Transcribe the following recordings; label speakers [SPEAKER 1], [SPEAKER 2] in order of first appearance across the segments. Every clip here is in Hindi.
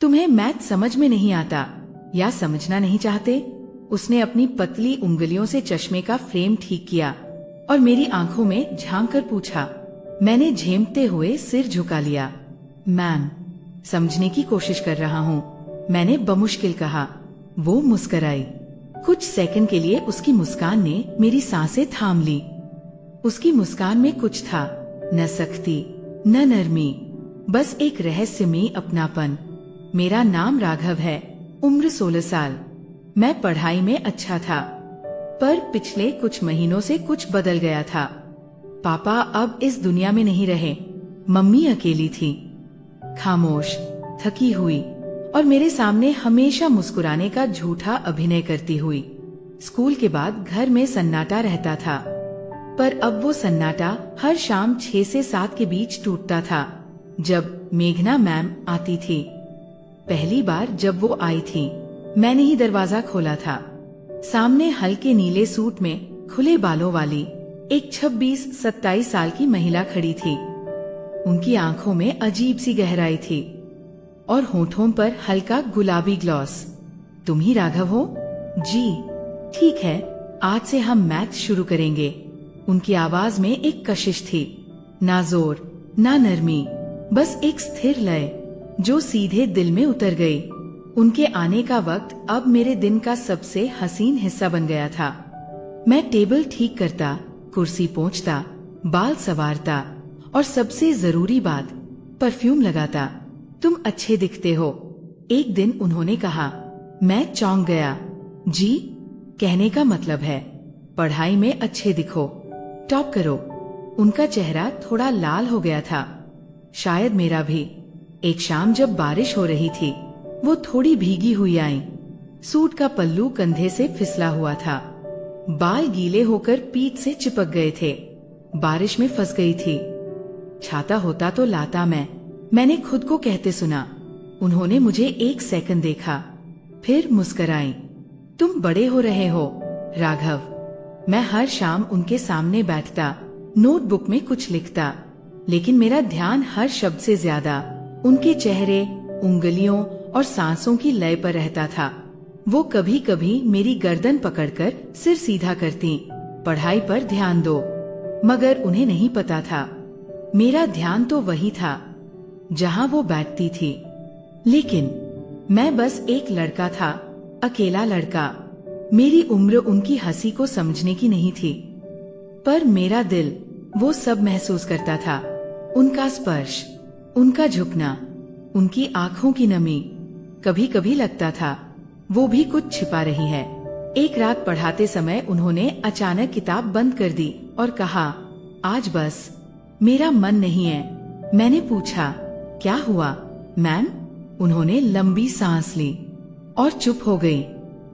[SPEAKER 1] तुम्हें मैथ समझ में नहीं आता या समझना नहीं चाहते? उसने अपनी पतली उंगलियों से चश्मे का फ्रेम ठीक किया और मेरी आंखों में झांक कर पूछा। मैंने झेमते हुए सिर झुका लिया। मैम, समझने की कोशिश कर रहा हूँ, मैंने बमुश्किल कहा। वो मुस्कुराई। कुछ सेकंड के लिए उसकी मुस्कान ने मेरी सांसें थाम ली। उसकी मुस्कान में कुछ था, न सख्ती न नरमी, बस एक रहस्यमयी अपनापन। मेरा नाम राघव है, उम्र 16 साल। मैं पढ़ाई में अच्छा था, पर पिछले कुछ महीनों से कुछ बदल गया था। पापा अब इस दुनिया में नहीं रहे। मम्मी अकेली थी, खामोश, थकी हुई और मेरे सामने हमेशा मुस्कुराने का झूठा अभिनय करती हुई। स्कूल के बाद घर में सन्नाटा रहता था, पर अब वो सन्नाटा हर शाम 6 से 7 के बीच टूटता था, जब मेघना मैम आती थी। पहली बार जब वो आई थी, मैंने ही दरवाजा खोला था। सामने हल्के नीले सूट में खुले बालों वाली एक 26-27 साल की महिला खड़ी थी। उनकी आंखों में अजीब सी गहराई थी और होठों पर हल्का गुलाबी ग्लॉस। तुम ही राघव हो? जी, ठीक है, आज से हम मैथ शुरू करेंगे। उनकी आवाज में एक कशिश थी, ना जोर ना नरमी, बस एक स्थिर लय जो सीधे दिल में उतर गई। उनके आने का वक्त अब मेरे दिन का सबसे हसीन हिस्सा बन गया था। मैं टेबल ठीक करता, कुर्सी पोंछता, बाल संवारता और सबसे जरूरी बात, परफ्यूम लगाता। तुम अच्छे दिखते हो, एक दिन उन्होंने कहा। मैं चौंक गया। जी, कहने का मतलब है पढ़ाई में अच्छे दिखो, टॉप करो। उनका चेहरा थोड़ा लाल हो गया था, शायद मेरा भी। एक शाम जब बारिश हो रही थी, वो थोड़ी भीगी हुई आई। सूट का पल्लू कंधे से फिसला हुआ था, बाल गीले होकर पीठ से चिपक गए थे, बारिश में फंस गई थी। छाता होता तो लाता मैंने खुद को कहते सुना। उन्होंने मुझे एक सेकंड देखा, फिर मुस्कुराई। तुम बड़े हो रहे हो राघव। मैं हर शाम उनके सामने बैठता, नोटबुक में कुछ लिखता, लेकिन मेरा ध्यान हर शब्द से ज्यादा उनके चेहरे, उंगलियों और सांसों की लय पर रहता था। वो कभी कभी मेरी गर्दन पकड़कर सिर सीधा करती, पढ़ाई पर ध्यान दो, मगर उन्हें नहीं पता था मेरा ध्यान तो वही था जहां वो बैठती थी। लेकिन मैं बस एक लड़का था, अकेला लड़का। मेरी उम्र उनकी हंसी को समझने की नहीं थी, पर मेरा दिल वो सब महसूस करता था। उनका स्पर्श, उनका झुकना, उनकी आंखों की नमी। कभी कभी लगता था वो भी कुछ छिपा रही है। एक रात पढ़ाते समय उन्होंने अचानक किताब बंद कर दी और कहा, आज बस, मेरा मन नहीं है। मैंने पूछा, क्या हुआ मैम? उन्होंने लंबी सांस ली और चुप हो गई।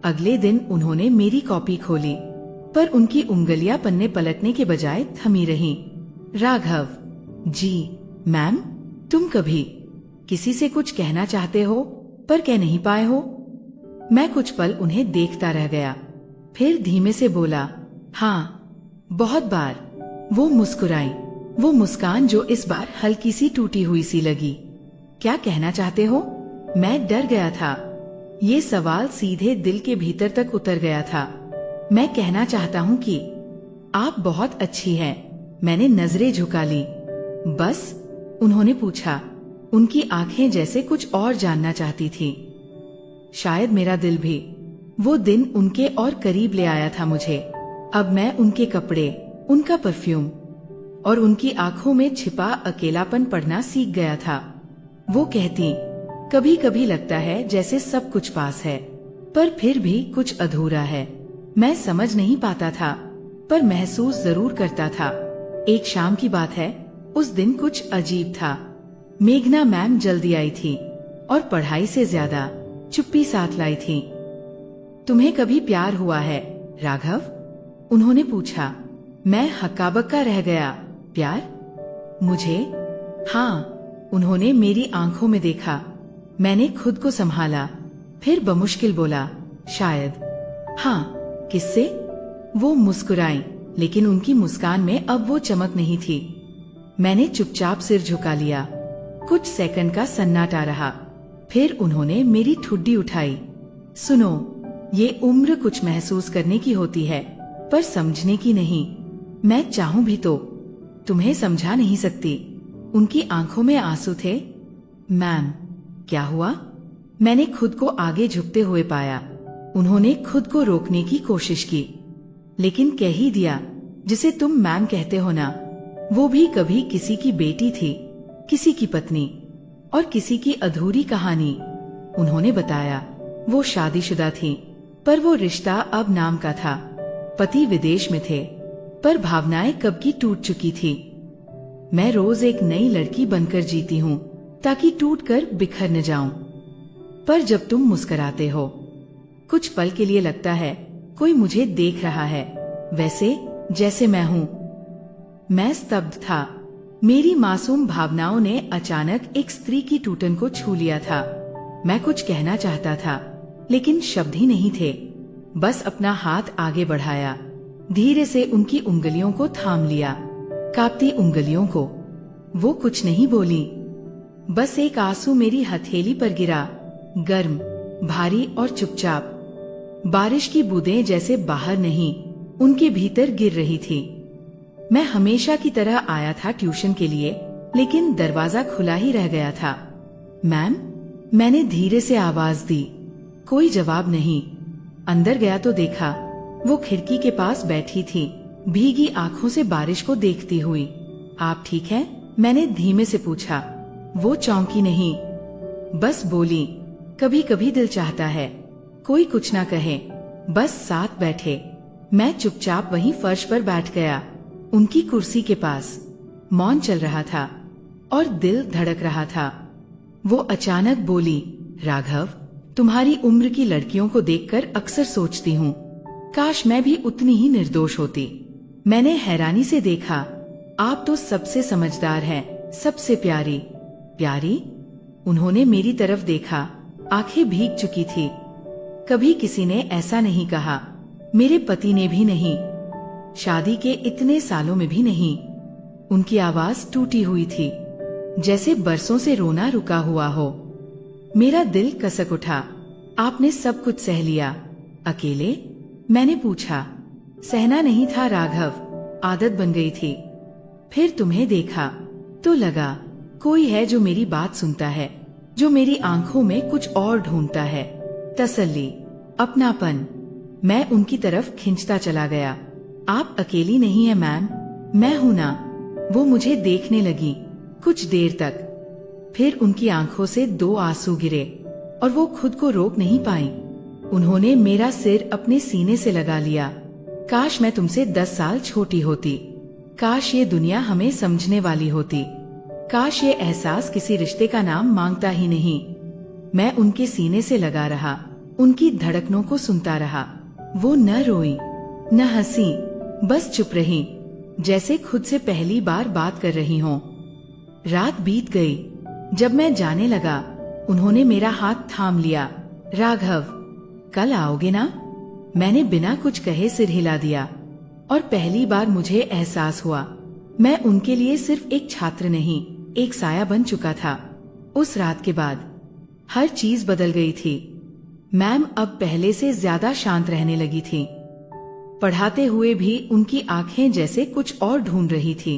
[SPEAKER 1] अगले दिन उन्होंने मेरी कॉपी खोली, पर उनकी उंगलियां पन्ने पलटने के बजाय थमी रहीं। राघव। जी मैम। तुम कभी किसी से कुछ कहना चाहते हो पर कह नहीं पाए हो? मैं कुछ पल उन्हें देखता रह गया, फिर धीमे से बोला, हाँ, बहुत बार। वो मुस्कुराई, वो मुस्कान जो इस बार हल्की सी टूटी हुई सी लगी। क्या कहना चाहते हो? मैं डर गया था। ये सवाल सीधे दिल के भीतर तक उतर गया था। मैं कहना चाहता हूँ कि आप बहुत अच्छी हैं। मैंने नजरें झुका ली। बस? उन्होंने पूछा। उनकी आंखें जैसे कुछ और जानना चाहती थी। शायद मेरा दिल भी। वो दिन उनके और करीब ले आया था मुझे। अब मैं उनके कपड़े, उनका परफ्यूम और उनकी आंखों में छिपा अकेलापन पढ़ना सीख गया था। वो कहती, कभी कभी लगता है जैसे सब कुछ पास है, पर फिर भी कुछ अधूरा है। मैं समझ नहीं पाता था, पर महसूस जरूर करता था। एक शाम की बात है, उस दिन कुछ अजीब था। मेघना मैम जल्दी आई थी और पढ़ाई से ज्यादा चुप्पी साथ लाई थी। तुम्हें कभी प्यार हुआ है राघव? उन्होंने पूछा। मैं हक्का बक्का रह गया। प्यार? मुझे? हाँ। उन्होंने मेरी आंखों में देखा। मैंने खुद को संभाला, फिर बमुश्किल बोला, शायद। हाँ। किससे? वो मुस्कुराई, लेकिन उनकी मुस्कान में अब वो चमक नहीं थी। मैंने चुपचाप सिर झुका लिया। कुछ सेकंड का सन्नाटा रहा, फिर उन्होंने मेरी ठुड्डी उठाई। सुनो, ये उम्र कुछ महसूस करने की होती है, पर समझने की नहीं। मैं चाहूं भी तो तुम्हें समझा नहीं सकती। उनकी आंखों में आंसू थे। मैम, क्या हुआ? मैंने खुद को आगे झुकते हुए पाया। उन्होंने खुद को रोकने की कोशिश की, लेकिन कह ही दिया, जिसे तुम मैम कहते हो ना, वो भी कभी किसी की बेटी थी, किसी की पत्नी, और किसी की अधूरी कहानी। उन्होंने बताया वो शादीशुदा थी, पर वो रिश्ता अब नाम का था। पति विदेश में थे, पर भावनाएं कब की टूट चुकी थी। मैं रोज एक नई लड़की बनकर जीती हूँ, ताकि टूटकर बिखर न जाऊं। पर जब तुम मुस्कुराते हो, कुछ पल के लिए लगता है कोई मुझे देख रहा है, वैसे जैसे मैं हूँ। मैं स्तब्ध था। मेरी मासूम भावनाओं ने अचानक एक स्त्री की टूटन को छू लिया था। मैं कुछ कहना चाहता था, लेकिन शब्द ही नहीं थे। बस अपना हाथ आगे बढ़ाया, धीरे से उनकी उंगलियों को थाम लिया, कांपती उंगलियों को। वो कुछ नहीं बोली, बस एक आंसू मेरी हथेली पर गिरा, गर्म, भारी और चुपचाप। बारिश की बूंदें जैसे बाहर नहीं, उनके भीतर गिर रही थी। मैं हमेशा की तरह आया था ट्यूशन के लिए, लेकिन दरवाजा खुला ही रह गया था। मैम, मैंने धीरे से आवाज दी। कोई जवाब नहीं। अंदर गया तो देखा वो खिड़की के पास बैठी थी, भीगी आंखों से बारिश को देखती हुई। आप ठीक हैं? मैंने धीमे से पूछा। वो चौंकी नहीं, बस बोली, कभी कभी दिल चाहता है कोई कुछ ना कहे, बस साथ बैठे। मैं चुपचाप वहीं फर्श पर बैठ गया, उनकी कुर्सी के पास। मौन चल रहा था और दिल धड़क रहा था। वो अचानक बोली, राघव, तुम्हारी उम्र की लड़कियों को देखकर अक्सर सोचती हूँ, काश मैं भी उतनी ही निर्दोष होती। मैंने हैरानी से देखा, आप तो सबसे समझदार हैं, सबसे प्यारी। प्यारी? उन्होंने मेरी तरफ देखा, आंखें भीग चुकी थी। कभी किसी ने ऐसा नहीं कहा, मेरे पति ने भी नहीं, शादी के इतने सालों में भी नहीं। उनकी आवाज टूटी हुई थी, जैसे बरसों से रोना रुका हुआ हो। मेरा दिल कसक उठा। आपने सब कुछ सह लिया, अकेले? मैंने पूछा। सहना नहीं था राघव, आदत बन गई थी। फिर तुम्हें देखा तो लगा कोई है जो मेरी बात सुनता है, जो मेरी आंखों में कुछ और ढूंढता है, तसल्ली, अपनापन। मैं उनकी तरफ खिंचता चला गया। आप अकेली नहीं है मैम, मैं हूं ना। वो मुझे देखने लगी कुछ देर तक, फिर उनकी आंखों से 2 आंसू गिरे और वो खुद को रोक नहीं पाई। उन्होंने मेरा सिर अपने सीने से लगा लिया। काश मैं तुमसे 10 साल छोटी होती, काश ये दुनिया हमें समझने वाली होती, काश ये एहसास किसी रिश्ते का नाम मांगता ही नहीं। मैं उनके सीने से लगा रहा, उनकी धड़कनों को सुनता रहा। वो न रोई, न हंसी, बस चुप रही, जैसे खुद से पहली बार बात कर रही हों। रात बीत गई। जब मैं जाने लगा, उन्होंने मेरा हाथ थाम लिया। राघव, कल आओगे ना? मैंने बिना कुछ कहे सिर हिला दिया, और पहली बार मुझे एहसास हुआ मैं उनके लिए सिर्फ एक छात्र नहीं, एक साया बन चुका था। उस रात के बाद हर चीज बदल गई थी। मैम अब पहले से ज्यादा शांत रहने लगी थी। पढ़ाते हुए भी उनकी आंखें जैसे कुछ और ढूंढ रही थी।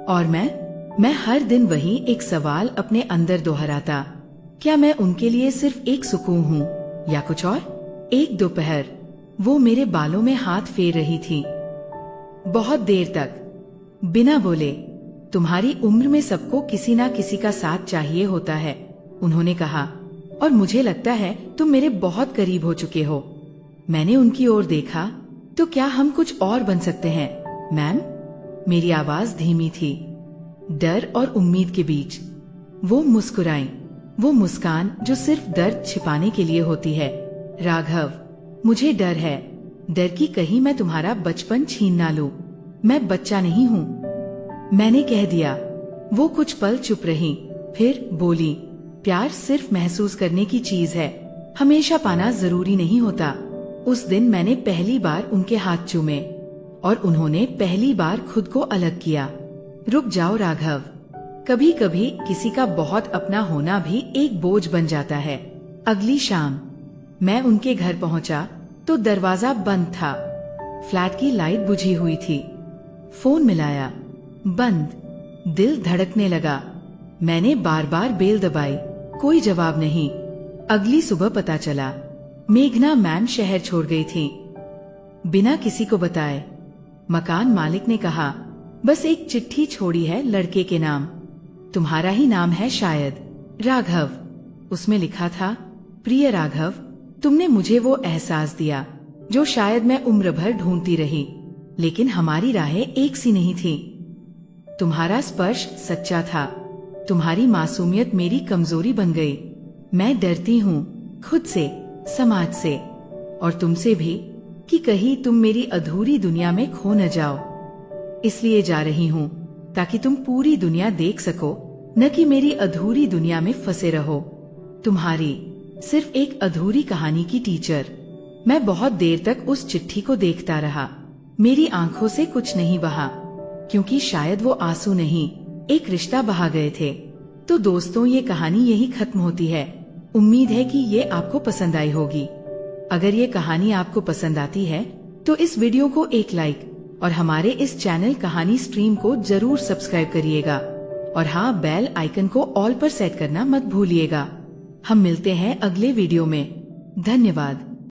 [SPEAKER 1] और मैं हर दिन वही एक सवाल अपने अंदर दोहराता, क्या मैं उनके लिए सिर्फ एक सुकून हूँ या कुछ और? एक दोपहर वो मेरे बालों में हाथ फेर रही थी, बहुत देर तक, बिना बोले। तुम्हारी उम्र में सबको किसी ना किसी का साथ चाहिए होता है, उन्होंने कहा, और मुझे लगता है तुम मेरे बहुत करीब हो चुके हो। मैंने उनकी ओर देखा, तो क्या हम कुछ और बन सकते हैं मैम? मेरी आवाज धीमी थी, डर और उम्मीद के बीच। वो मुस्कुराई, वो मुस्कान जो सिर्फ दर्द छिपाने के लिए होती है। राघव, मुझे डर है, डर की कहीं मैं तुम्हारा बचपन छीन ना लूं। मैं बच्चा नहीं हूँ, मैंने कह दिया। वो कुछ पल चुप रही, फिर बोली, प्यार सिर्फ महसूस करने की चीज है, हमेशा पाना जरूरी नहीं होता। उस दिन मैंने पहली बार उनके हाथ चूमे, और उन्होंने पहली बार खुद को अलग किया। रुक जाओ राघव, कभी कभी किसी का बहुत अपना होना भी एक बोझ बन जाता है। अगली शाम मैं उनके घर पहुंचा तो दरवाजा बंद था। फ्लैट की लाइट बुझी हुई थी। फोन मिलाया, बंद। दिल धड़कने लगा। मैंने बार बार बेल दबाई, कोई जवाब नहीं। अगली सुबह पता चला मेघना मैम शहर छोड़ गई थी, बिना किसी को बताए। मकान मालिक ने कहा, बस एक चिट्ठी छोड़ी है लड़के के नाम, तुम्हारा ही नाम है शायद, राघव। उसमें लिखा था, प्रिय राघव, तुमने मुझे वो एहसास दिया जो शायद मैं उम्र भर ढूंढती रही, लेकिन हमारी राहें एक सी नहीं थी। तुम्हारा स्पर्श सच्चा था, तुम्हारी मासूमियत मेरी कमजोरी बन गई। मैं डरती हूँ खुद से, समाज से और तुमसे भी, कि कहीं तुम मेरी अधूरी दुनिया में खो न जाओ। इसलिए जा रही हूँ ताकि तुम पूरी दुनिया देख सको, न कि मेरी अधूरी दुनिया में फंसे रहो। तुम्हारी सिर्फ एक अधूरी कहानी की टीचर। मैं बहुत देर तक उस चिट्ठी को देखता रहा। मेरी आंखों से कुछ नहीं बहा, क्योंकि शायद वो आंसू नहीं, एक रिश्ता बहा गए थे। तो दोस्तों, ये कहानी यही खत्म होती है। उम्मीद है कि ये आपको पसंद आई होगी। अगर ये कहानी आपको पसंद आती है तो इस वीडियो को एक लाइक और हमारे इस चैनल कहानी स्ट्रीम को जरूर सब्सक्राइब करिएगा। और हाँ, बेल आइकन को ऑल पर सेट करना मत भूलिएगा। हम मिलते हैं अगले वीडियो में। धन्यवाद।